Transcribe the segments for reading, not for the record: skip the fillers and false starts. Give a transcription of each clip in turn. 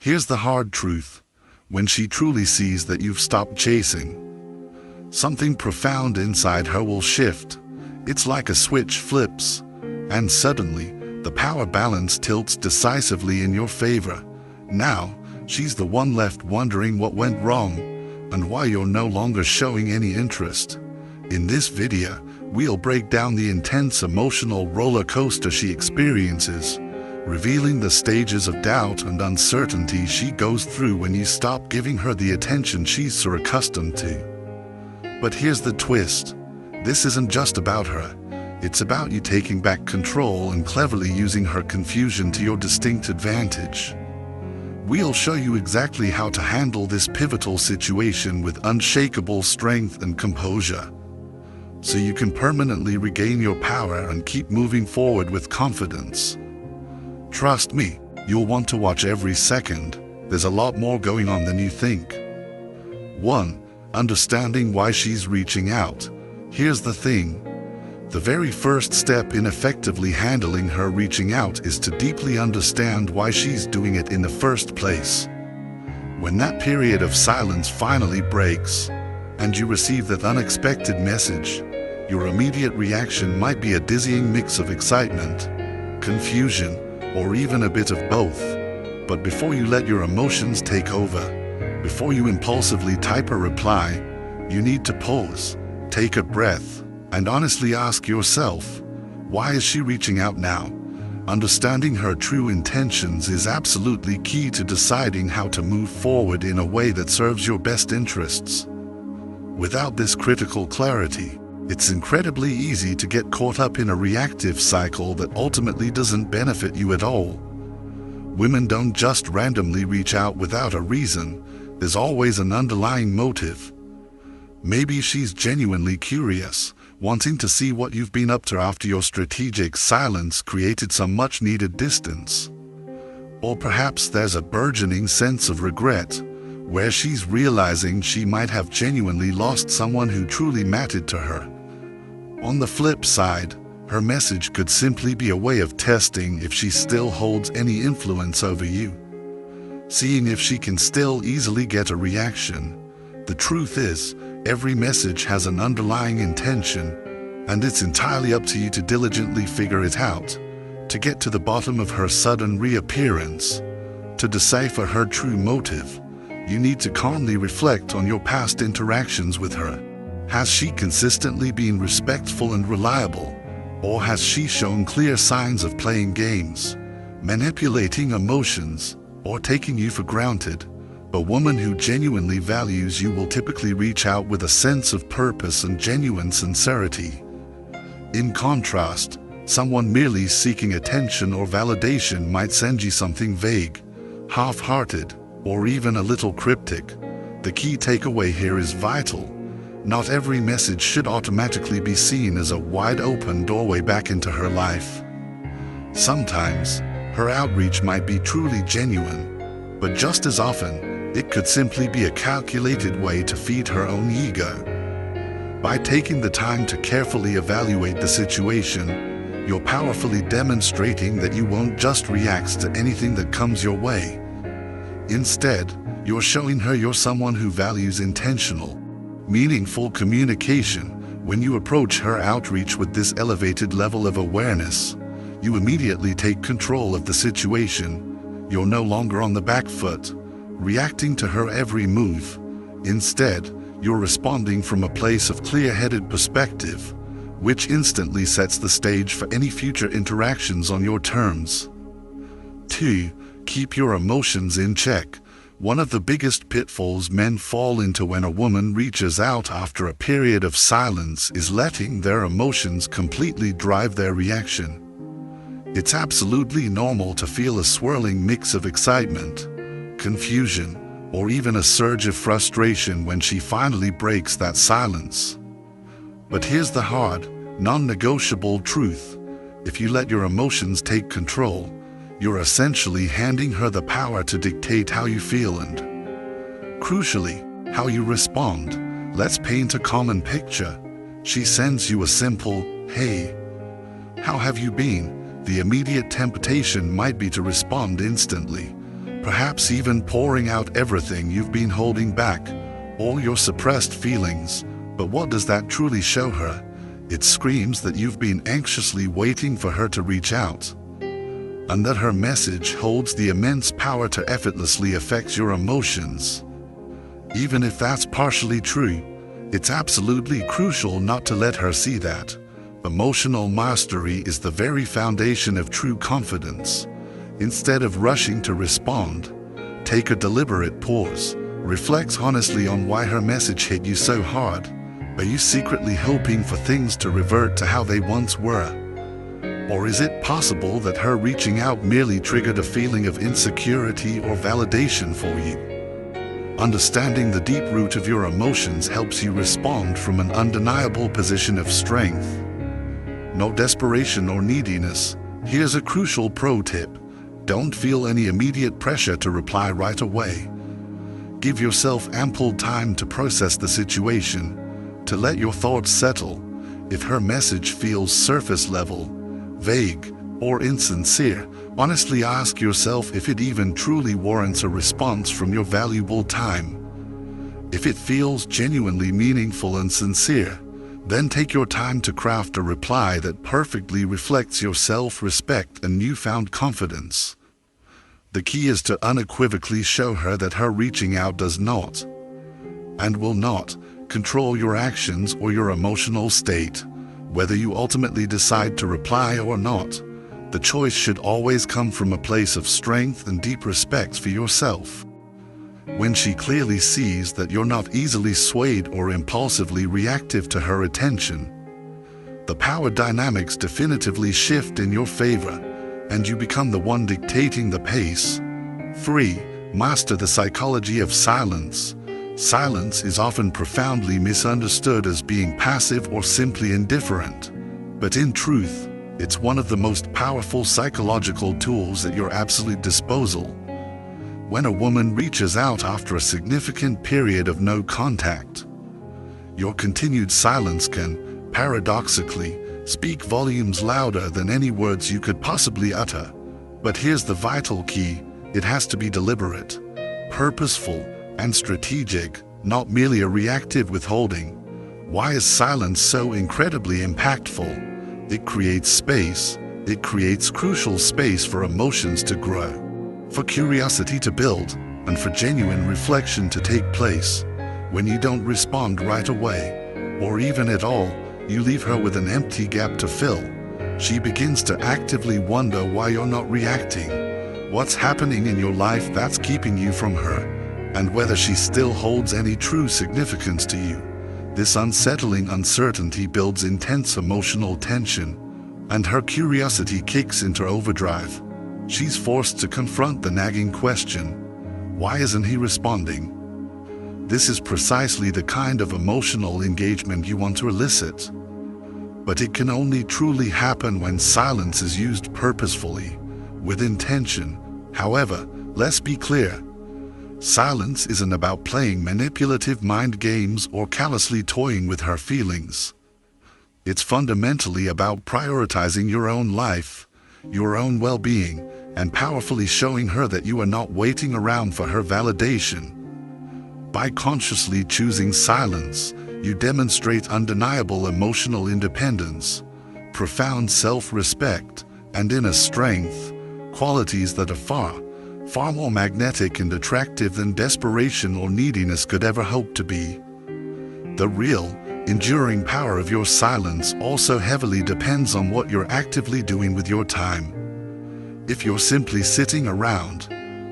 Here's the hard truth. When she truly sees that you've stopped chasing, something profound inside her will shift. It's like a switch flips, and suddenly, the power balance tilts decisively in your favor. Now, she's the one left wondering what went wrong, and why you're no longer showing any interest. In this video, we'll break down the intense emotional roller coaster she experiences, revealing the stages of doubt and uncertainty she goes through when you stop giving her the attention she's so accustomed to. But here's the twist. This isn't just about her. It's about you taking back control and cleverly using her confusion to your distinct advantage. We'll show you exactly how to handle this pivotal situation with unshakable strength and composure, so you can permanently regain your power and keep moving forward with confidence. Trust me, you'll want to watch every second. There's a lot more going on than you think. 1. Understanding why she's reaching out. Here's the thing. The very first step in effectively handling her reaching out is to deeply understand why she's doing it in the first place. When that period of silence finally breaks, and you receive that unexpected message, your immediate reaction might be a dizzying mix of excitement, confusion, or even a bit of both. But before you let your emotions take over, before you impulsively type a reply, you need to pause, take a breath, and honestly ask yourself, why is she reaching out now? Understanding her true intentions is absolutely key to deciding how to move forward in a way that serves your best interests. Without this critical clarity, it's incredibly easy to get caught up in a reactive cycle that ultimately doesn't benefit you at all. Women don't just randomly reach out without a reason. There's always an underlying motive. Maybe she's genuinely curious, wanting to see what you've been up to after your strategic silence created some much-needed distance. Or perhaps there's a burgeoning sense of regret, where she's realizing she might have genuinely lost someone who truly mattered to her. On the flip side, her message could simply be a way of testing if she still holds any influence over you, seeing if she can still easily get a reaction. The truth is, every message has an underlying intention, and it's entirely up to you to diligently figure it out, to get to the bottom of her sudden reappearance. To decipher her true motive, you need to calmly reflect on your past interactions with her. Has she consistently been respectful and reliable, or has she shown clear signs of playing games, manipulating emotions, or taking you for granted? A woman who genuinely values you will typically reach out with a sense of purpose and genuine sincerity. In contrast, someone merely seeking attention or validation might send you something vague, half-hearted, or even a little cryptic. The key takeaway here is vital. Not every message should automatically be seen as a wide-open doorway back into her life. Sometimes, her outreach might be truly genuine, but just as often, it could simply be a calculated way to feed her own ego. By taking the time to carefully evaluate the situation, you're powerfully demonstrating that you won't just react to anything that comes your way. Instead, you're showing her you're someone who values intentional, meaningful communication. When you approach her outreach with this elevated level of awareness, you immediately take control of the situation. You're no longer on the back foot, reacting to her every move. Instead, you're responding from a place of clear-headed perspective, which instantly sets the stage for any future interactions on your terms. 2. Keep your emotions in check. One of the biggest pitfalls men fall into when a woman reaches out after a period of silence is letting their emotions completely drive their reaction. It's absolutely normal to feel a swirling mix of excitement, confusion, or even a surge of frustration when she finally breaks that silence. But here's the hard, non-negotiable truth. If you let your emotions take control, you're essentially handing her the power to dictate how you feel and, crucially, how you respond. Let's paint a common picture. She sends you a simple, "Hey, how have you been?" The immediate temptation might be to respond instantly. perhaps even pouring out everything you've been holding back, all your suppressed feelings. But what does that truly show her? It screams that you've been anxiously waiting for her to reach out, and that her message holds the immense power to effortlessly affect your emotions. Even if that's partially true, it's absolutely crucial not to let her see that. Emotional mastery is the very foundation of true confidence. Instead of rushing to respond, take a deliberate pause. Reflect honestly on why her message hit you so hard. Are you secretly hoping for things to revert to how they once were? Or is it possible that her reaching out merely triggered a feeling of insecurity or validation for you? Understanding the deep root of your emotions helps you respond from an undeniable position of strength. No desperation or neediness. Here's a crucial pro tip. Don't feel any immediate pressure to reply right away. Give yourself ample time to process the situation, to let your thoughts settle. If her message feels surface level, vague, or insincere, honestly ask yourself if it even truly warrants a response from your valuable time. If it feels genuinely meaningful and sincere, then take your time to craft a reply that perfectly reflects your self-respect and newfound confidence. The key is to unequivocally show her that her reaching out does not, and will not, control your actions or your emotional state. Whether you ultimately decide to reply or not, the choice should always come from a place of strength and deep respect for yourself. When she clearly sees that you're not easily swayed or impulsively reactive to her attention, the power dynamics definitively shift in your favor, and you become the one dictating the pace. 3. Master the psychology of silence. Silence is often profoundly misunderstood as being passive or simply indifferent, but in truth, it's one of the most powerful psychological tools at your absolute disposal. When a woman reaches out after a significant period of no contact, your continued silence can, paradoxically, speak volumes louder than any words you could possibly utter. But here's the vital key: it has to be deliberate, purposeful, and strategic, not merely a reactive withholding. Why is silence so incredibly impactful? It creates space. It creates crucial space for emotions to grow, for curiosity to build, and for genuine reflection to take place. When you don't respond right away, or even at all, you leave her with an empty gap to fill. She begins to actively wonder why you're not reacting, what's happening in your life that's keeping you from her, and whether she still holds any true significance to you. This unsettling uncertainty builds intense emotional tension, and her curiosity kicks into overdrive. She's forced to confront the nagging question, why isn't he responding? This is precisely the kind of emotional engagement you want to elicit. But it can only truly happen when silence is used purposefully, with intention. However, let's be clear. Silence isn't about playing manipulative mind games or callously toying with her feelings. It's fundamentally about prioritizing your own life, your own well-being, and powerfully showing her that you are not waiting around for her validation. By consciously choosing silence, you demonstrate undeniable emotional independence, profound self-respect, and inner strength, qualities that are far more magnetic and attractive than desperation or neediness could ever hope to be. The real, enduring power of your silence also heavily depends on what you're actively doing with your time. If you're simply sitting around,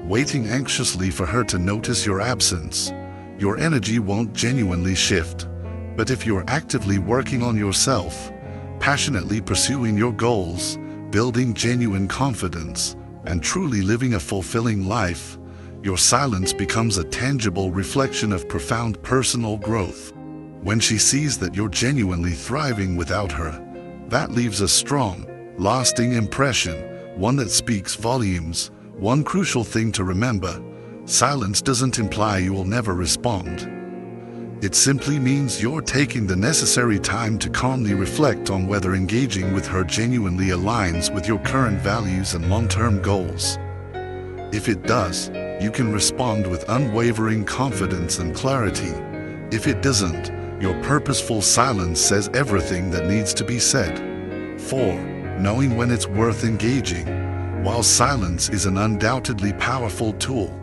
waiting anxiously for her to notice your absence, your energy won't genuinely shift. But if you're actively working on yourself, passionately pursuing your goals, building genuine confidence, and truly living a fulfilling life, your silence becomes a tangible reflection of profound personal growth. When she sees that you're genuinely thriving without her, that leaves a strong, lasting impression, one that speaks volumes. One crucial thing to remember: silence doesn't imply you will never respond. It simply means you're taking the necessary time to calmly reflect on whether engaging with her genuinely aligns with your current values and long-term goals. If it does, you can respond with unwavering confidence and clarity. If it doesn't, your purposeful silence says everything that needs to be said. 4. Knowing when it's worth engaging. While silence is an undoubtedly powerful tool,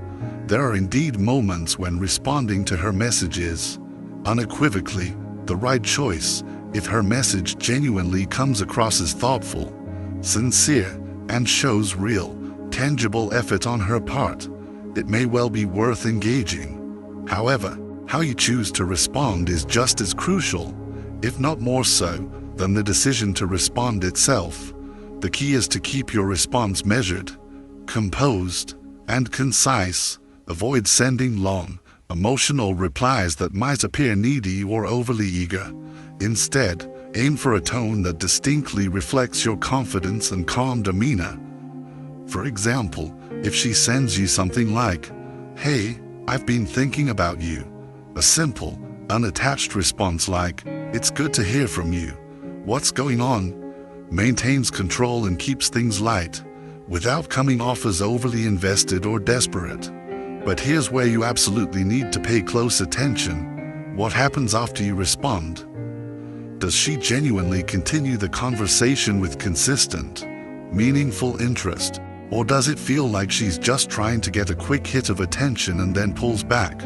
there are indeed moments when responding to her message is, unequivocally, the right choice. If her message genuinely comes across as thoughtful, sincere, and shows real, tangible effort on her part, it may well be worth engaging. However, how you choose to respond is just as crucial, if not more so, than the decision to respond itself. The key is to keep your response measured, composed, and concise. Avoid sending long, emotional replies that might appear needy or overly eager. Instead, aim for a tone that distinctly reflects your confidence and calm demeanor. For example, if she sends you something like, "Hey, I've been thinking about you," a simple, unattached response like, "It's good to hear from you. What's going on?" maintains control and keeps things light, without coming off as overly invested or desperate. But here's where you absolutely need to pay close attention. What happens after you respond? Does she genuinely continue the conversation with consistent, meaningful interest? Or does it feel like she's just trying to get a quick hit of attention and then pulls back?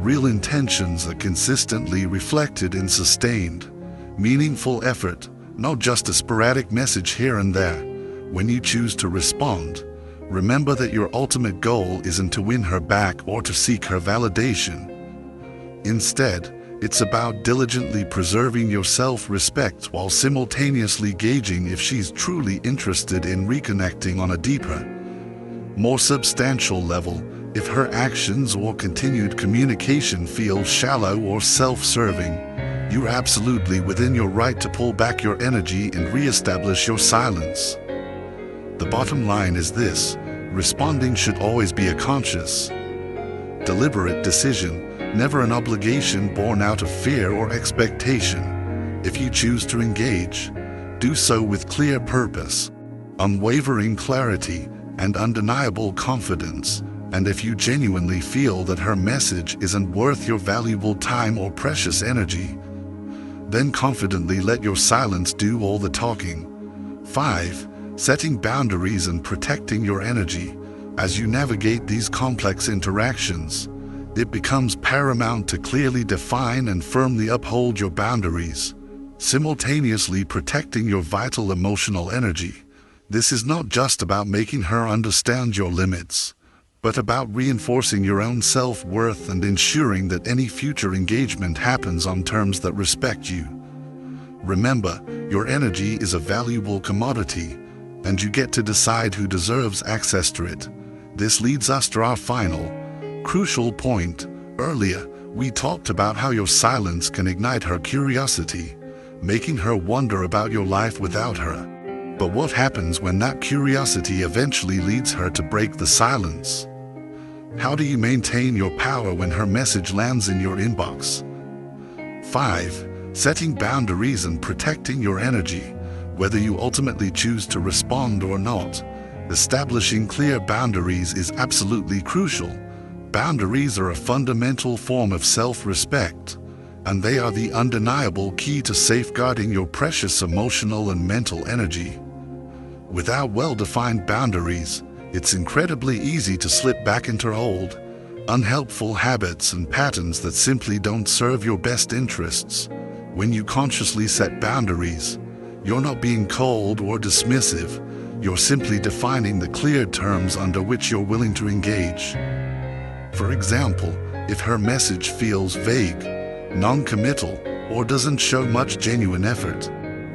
Real intentions are consistently reflected in sustained, meaningful effort, not just a sporadic message here and there. When you choose to respond, remember that your ultimate goal isn't to win her back or to seek her validation. Instead, it's about diligently preserving your self-respect while simultaneously gauging if she's truly interested in reconnecting on a deeper, more substantial level. If her actions or continued communication feel shallow or self-serving, you're absolutely within your right to pull back your energy and re-establish your silence. The bottom line is this: responding should always be a conscious, deliberate decision, never an obligation born out of fear or expectation. If you choose to engage, do so with clear purpose, unwavering clarity, and undeniable confidence. And if you genuinely feel that her message isn't worth your valuable time or precious energy, then confidently let your silence do all the talking. 5. Setting boundaries and protecting your energy. As you navigate these complex interactions, it becomes paramount to clearly define and firmly uphold your boundaries, simultaneously protecting your vital emotional energy. This is not just about making her understand your limits, but about reinforcing your own self-worth and ensuring that any future engagement happens on terms that respect you. Remember, your energy is a valuable commodity, and you get to decide who deserves access to it. This leads us to our final, crucial point. Earlier, we talked about how your silence can ignite her curiosity, making her wonder about your life without her. But what happens when that curiosity eventually leads her to break the silence? How do you maintain your power when her message lands in your inbox? 5. Setting boundaries and protecting your energy. Whether you ultimately choose to respond or not, establishing clear boundaries is absolutely crucial. Boundaries are a fundamental form of self-respect, and they are the undeniable key to safeguarding your precious emotional and mental energy. Without well-defined boundaries, it's incredibly easy to slip back into old, unhelpful habits and patterns that simply don't serve your best interests. When you consciously set boundaries, you're not being cold or dismissive. You're simply defining the clear terms under which you're willing to engage. For example, if her message feels vague, non-committal, or doesn't show much genuine effort,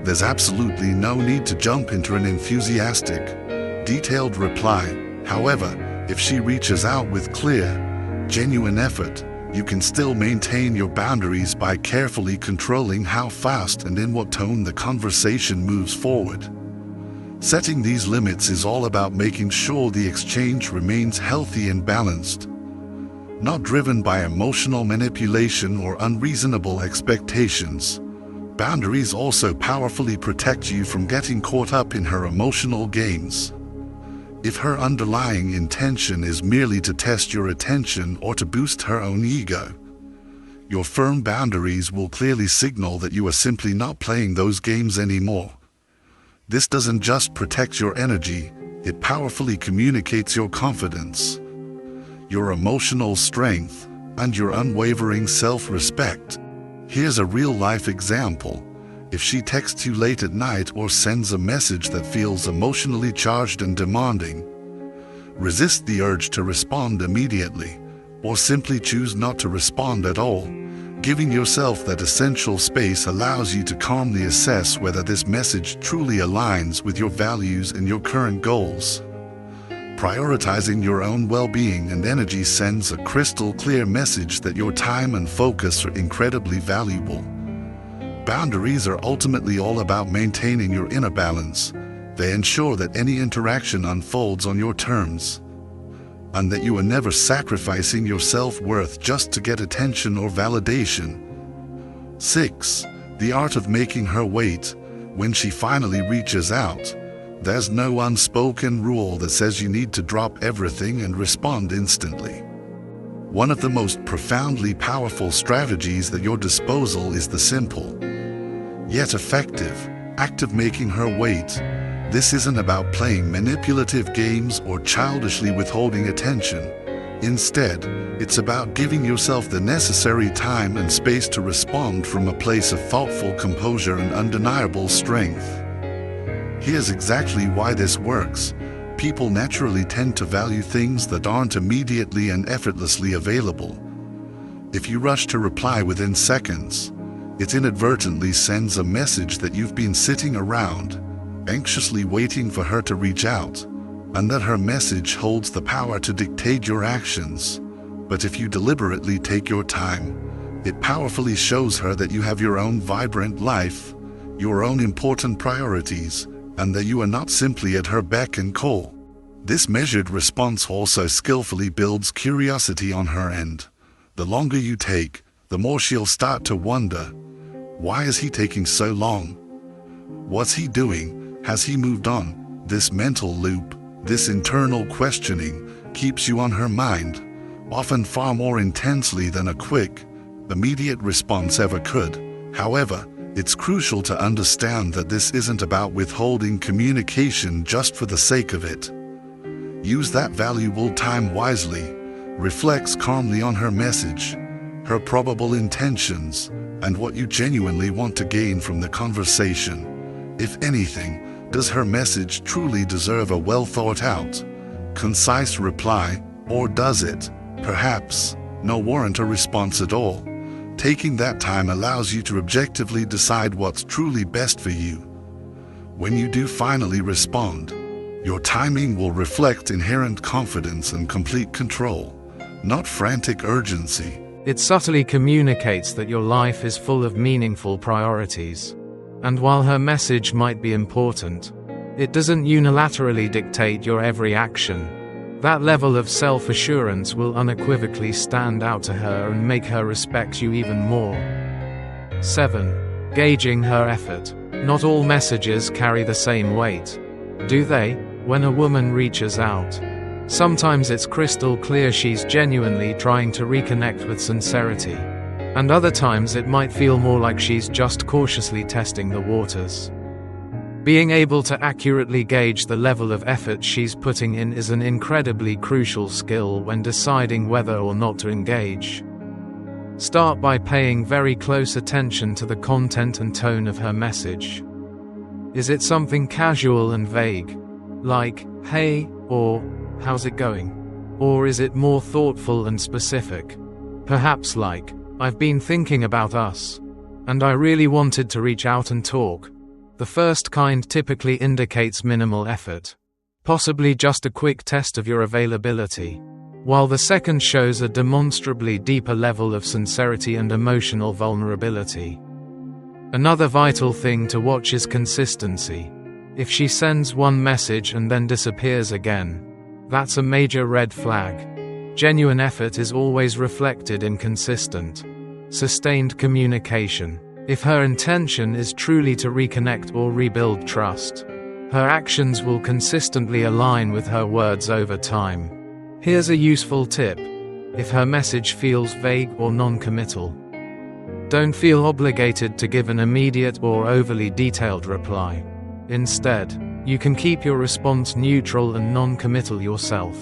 there's absolutely no need to jump into an enthusiastic, detailed reply. However, if she reaches out with clear, genuine effort, you can still maintain your boundaries by carefully controlling how fast and in what tone the conversation moves forward. Setting these limits is all about making sure the exchange remains healthy and balanced, not driven by emotional manipulation or unreasonable expectations. Boundaries also powerfully protect you from getting caught up in her emotional games. If her underlying intention is merely to test your attention or to boost her own ego, your firm boundaries will clearly signal that you are simply not playing those games anymore. This doesn't just protect your energy, it powerfully communicates your confidence, your emotional strength, and your unwavering self-respect. Here's a real-life example. If she texts you late at night or sends a message that feels emotionally charged and demanding, resist the urge to respond immediately, or simply choose not to respond at all. Giving yourself that essential space allows you to calmly assess whether this message truly aligns with your values and your current goals. Prioritizing your own well-being and energy sends a crystal clear message that your time and focus are incredibly valuable. Boundaries are ultimately all about maintaining your inner balance. They ensure that any interaction unfolds on your terms, and that you are never sacrificing your self-worth just to get attention or validation. 6. The art of making her wait. When she finally reaches out, there's no unspoken rule that says you need to drop everything and respond instantly. One of the most profoundly powerful strategies at your disposal is the simple, yet effective, act of making her wait. This isn't about playing manipulative games or childishly withholding attention. Instead, it's about giving yourself the necessary time and space to respond from a place of thoughtful composure and undeniable strength. Here's exactly why this works. People naturally tend to value things that aren't immediately and effortlessly available. If you rush to reply within seconds, it inadvertently sends a message that you've been sitting around, anxiously waiting for her to reach out, and that her message holds the power to dictate your actions. But if you deliberately take your time, it powerfully shows her that you have your own vibrant life, your own important priorities, and that you are not simply at her beck and call. This measured response also skillfully builds curiosity on her end. The longer you take, the more she'll start to wonder, why is he taking so long? What's he doing? Has he moved on? This mental loop, this internal questioning, keeps you on her mind, often far more intensely than a quick, immediate response ever could. However, it's crucial to understand that this isn't about withholding communication just for the sake of it. Use that valuable time wisely. Reflect calmly on her message, her probable intentions, and what you genuinely want to gain from the conversation. If anything, does her message truly deserve a well-thought-out, concise reply, or does it, perhaps, not warrant a response at all? Taking that time allows you to objectively decide what's truly best for you. When you do finally respond, your timing will reflect inherent confidence and complete control, not frantic urgency. It subtly communicates that your life is full of meaningful priorities. And while her message might be important, it doesn't unilaterally dictate your every action. That level of self-assurance will unequivocally stand out to her and make her respect you even more. 7. Gauging her effort. Not all messages carry the same weight, do they? When a woman reaches out, sometimes it's crystal clear she's genuinely trying to reconnect with sincerity. And other times it might feel more like she's just cautiously testing the waters. Being able to accurately gauge the level of effort she's putting in is an incredibly crucial skill when deciding whether or not to engage. Start by paying very close attention to the content and tone of her message. Is it something casual and vague, like, "Hey," or "How's it going?" Or is it more thoughtful and specific? Perhaps like, "I've been thinking about us, and I really wanted to reach out and talk." The first kind typically indicates minimal effort, possibly just a quick test of your availability, while the second shows a demonstrably deeper level of sincerity and emotional vulnerability. Another vital thing to watch is consistency. If she sends one message and then disappears again, that's a major red flag. Genuine effort is always reflected in consistent, sustained communication. If her intention is truly to reconnect or rebuild trust, Her actions will consistently align with her words over time. Here's a useful tip. If her message feels vague or non-committal, don't feel obligated to give an immediate or overly detailed reply. Instead, you can keep your response neutral and non-committal yourself.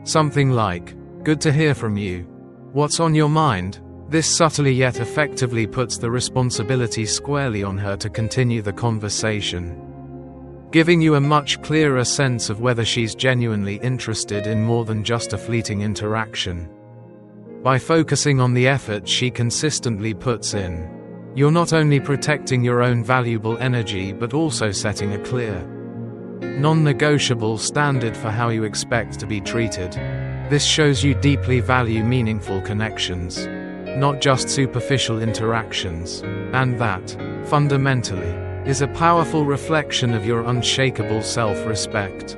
Something like, "Good to hear from you. What's on your mind?" This subtly yet effectively puts the responsibility squarely on her to continue the conversation, giving you a much clearer sense of whether she's genuinely interested in more than just a fleeting interaction. By focusing on the effort she consistently puts in, you're not only protecting your own valuable energy but also setting a clear, non-negotiable standard for how you expect to be treated. This shows you deeply value meaningful connections, not just superficial interactions, and that, fundamentally, is a powerful reflection of your unshakable self-respect.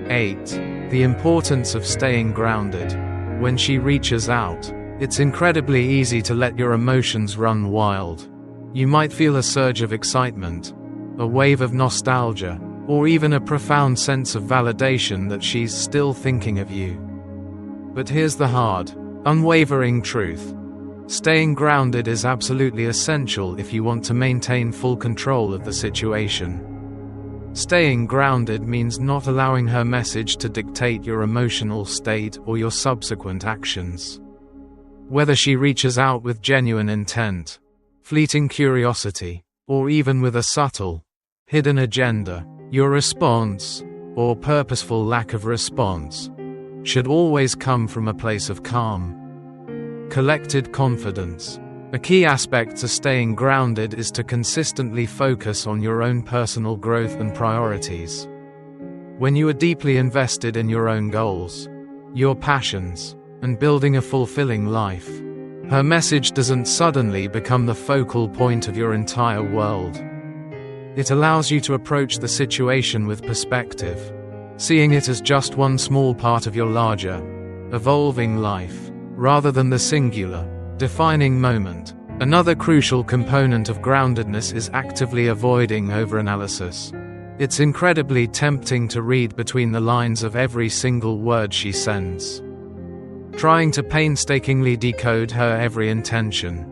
8. The importance of staying grounded. When she reaches out, it's incredibly easy to let your emotions run wild. You might feel a surge of excitement, a wave of nostalgia, or even a profound sense of validation that she's still thinking of you. But here's the hard, unwavering truth. Staying grounded is absolutely essential if you want to maintain full control of the situation. Staying grounded means not allowing her message to dictate your emotional state or your subsequent actions. Whether she reaches out with genuine intent, fleeting curiosity, or even with a subtle, hidden agenda, your response, or purposeful lack of response, should always come from a place of calm, collected confidence. A key aspect to staying grounded is to consistently focus on your own personal growth and priorities. When you are deeply invested in your own goals, your passions, and building a fulfilling life, her message doesn't suddenly become the focal point of your entire world. It allows you to approach the situation with perspective, seeing it as just one small part of your larger, evolving life, rather than the singular, defining moment. Another crucial component of groundedness is actively avoiding overanalysis. It's incredibly tempting to read between the lines of every single word she sends, trying to painstakingly decode her every intention.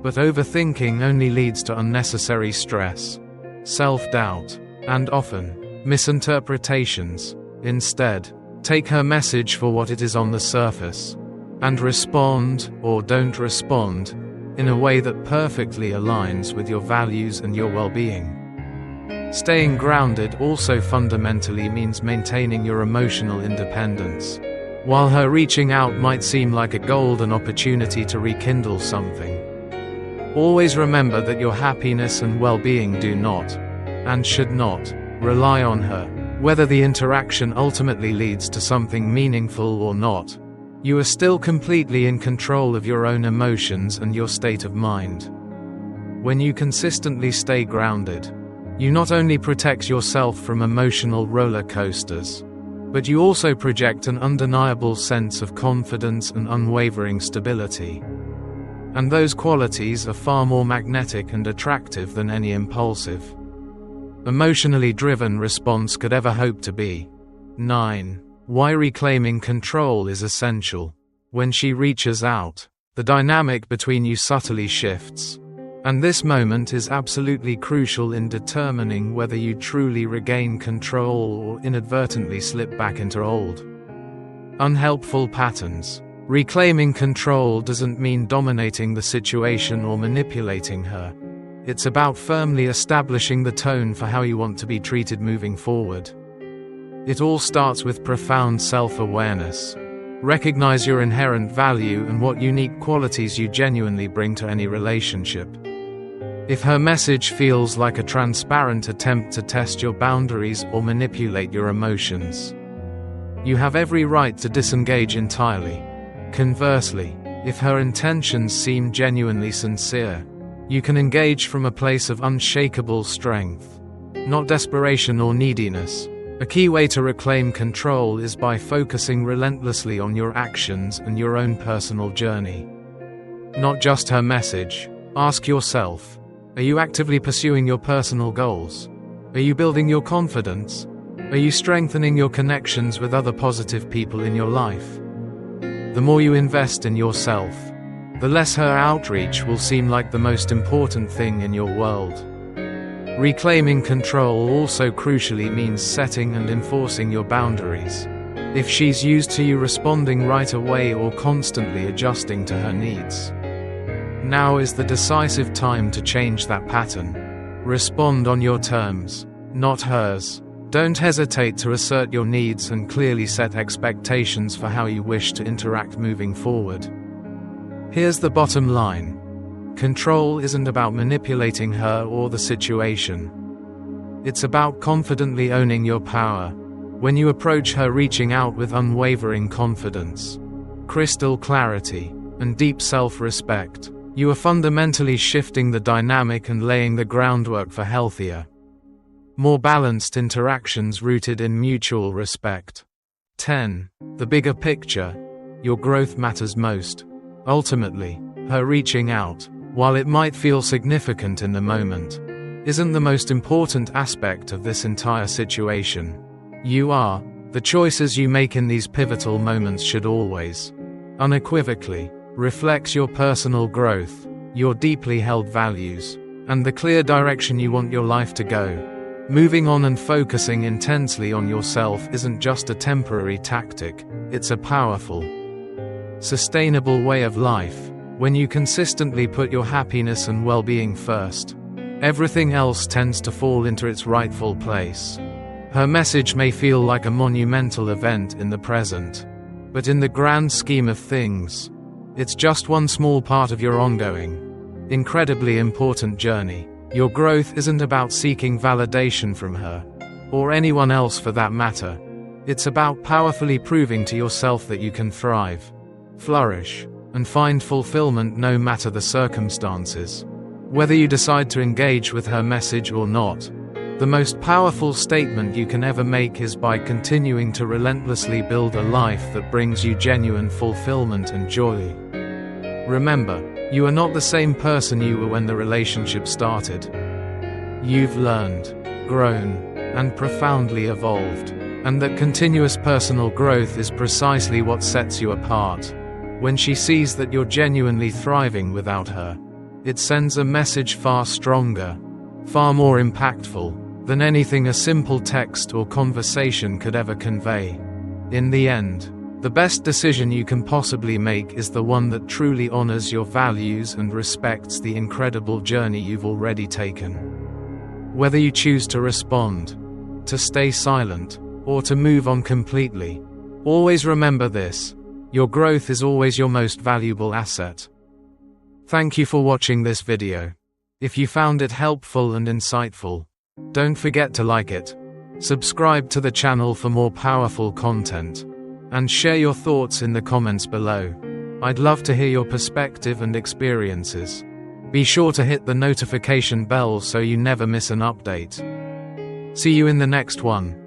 But overthinking only leads to unnecessary stress, self-doubt, and often, misinterpretations. Instead, take her message for what it is on the surface, and respond, or don't respond, in a way that perfectly aligns with your values and your well-being. Staying grounded also fundamentally means maintaining your emotional independence. While her reaching out might seem like a golden opportunity to rekindle something, always remember that your happiness and well-being do not, and should not, rely on her. Whether the interaction ultimately leads to something meaningful or not, you are still completely in control of your own emotions and your state of mind. When you consistently stay grounded, you not only protect yourself from emotional roller coasters, but you also project an undeniable sense of confidence and unwavering stability. And those qualities are far more magnetic and attractive than any impulsive, emotionally driven response could ever hope to be. 9. Why reclaiming control is essential. When she reaches out, the dynamic between you subtly shifts, and this moment is absolutely crucial in determining whether you truly regain control or inadvertently slip back into old, unhelpful patterns. Reclaiming control doesn't mean dominating the situation or manipulating her. It's about firmly establishing the tone for how you want to be treated moving forward. It all starts with profound self-awareness. Recognize your inherent value and what unique qualities you genuinely bring to any relationship. If her message feels like a transparent attempt to test your boundaries or manipulate your emotions, you have every right to disengage entirely. Conversely, if her intentions seem genuinely sincere, you can engage from a place of unshakable strength, not desperation or neediness. A key way to reclaim control is by focusing relentlessly on your actions and your own personal journey, not just her message. Ask yourself, are you actively pursuing your personal goals? Are you building your confidence, Are you strengthening your connections with other positive people in your life? The more you invest in yourself, the less her outreach will seem like the most important thing in your world. Reclaiming control also crucially means setting and enforcing your boundaries. If she's used to you responding right away or constantly adjusting to her needs, now is the decisive time to change that pattern. Respond on your terms, not hers. Don't hesitate to assert your needs and clearly set expectations for how you wish to interact moving forward. Here's the bottom line. Control isn't about manipulating her or the situation. It's about confidently owning your power. When you approach her reaching out with unwavering confidence, crystal clarity, and deep self-respect, you are fundamentally shifting the dynamic and laying the groundwork for healthier, more balanced interactions rooted in mutual respect. 10. The bigger picture. Your growth matters most. Ultimately, her reaching out, while it might feel significant in the moment, isn't the most important aspect of this entire situation. You are. The choices you make in these pivotal moments should always, unequivocally, reflect your personal growth, your deeply held values, and the clear direction you want your life to go. Moving on and focusing intensely on yourself isn't just a temporary tactic, it's a powerful, sustainable way of life. When you consistently put your happiness and well-being first, everything else tends to fall into its rightful place. Her message may feel like a monumental event in the present, but in the grand scheme of things, it's just one small part of your ongoing, incredibly important journey. Your growth isn't about seeking validation from her, or anyone else for that matter. It's about powerfully proving to yourself that you can thrive, flourish, and find fulfillment no matter the circumstances. Whether you decide to engage with her message or not, the most powerful statement you can ever make is by continuing to relentlessly build a life that brings you genuine fulfillment and joy. Remember, you are not the same person you were when the relationship started. You've learned, grown, and profoundly evolved, and that continuous personal growth is precisely what sets you apart. When she sees that you're genuinely thriving without her, it sends a message far stronger, far more impactful, than anything a simple text or conversation could ever convey. In the end, the best decision you can possibly make is the one that truly honors your values and respects the incredible journey you've already taken. Whether you choose to respond, to stay silent, or to move on completely, always remember this: your growth is always your most valuable asset. Thank you for watching this video. If you found it helpful and insightful, don't forget to like it, subscribe to the channel for more powerful content, and share your thoughts in the comments below. I'd love to hear your perspective and experiences. Be sure to hit the notification bell so you never miss an update. See you in the next one.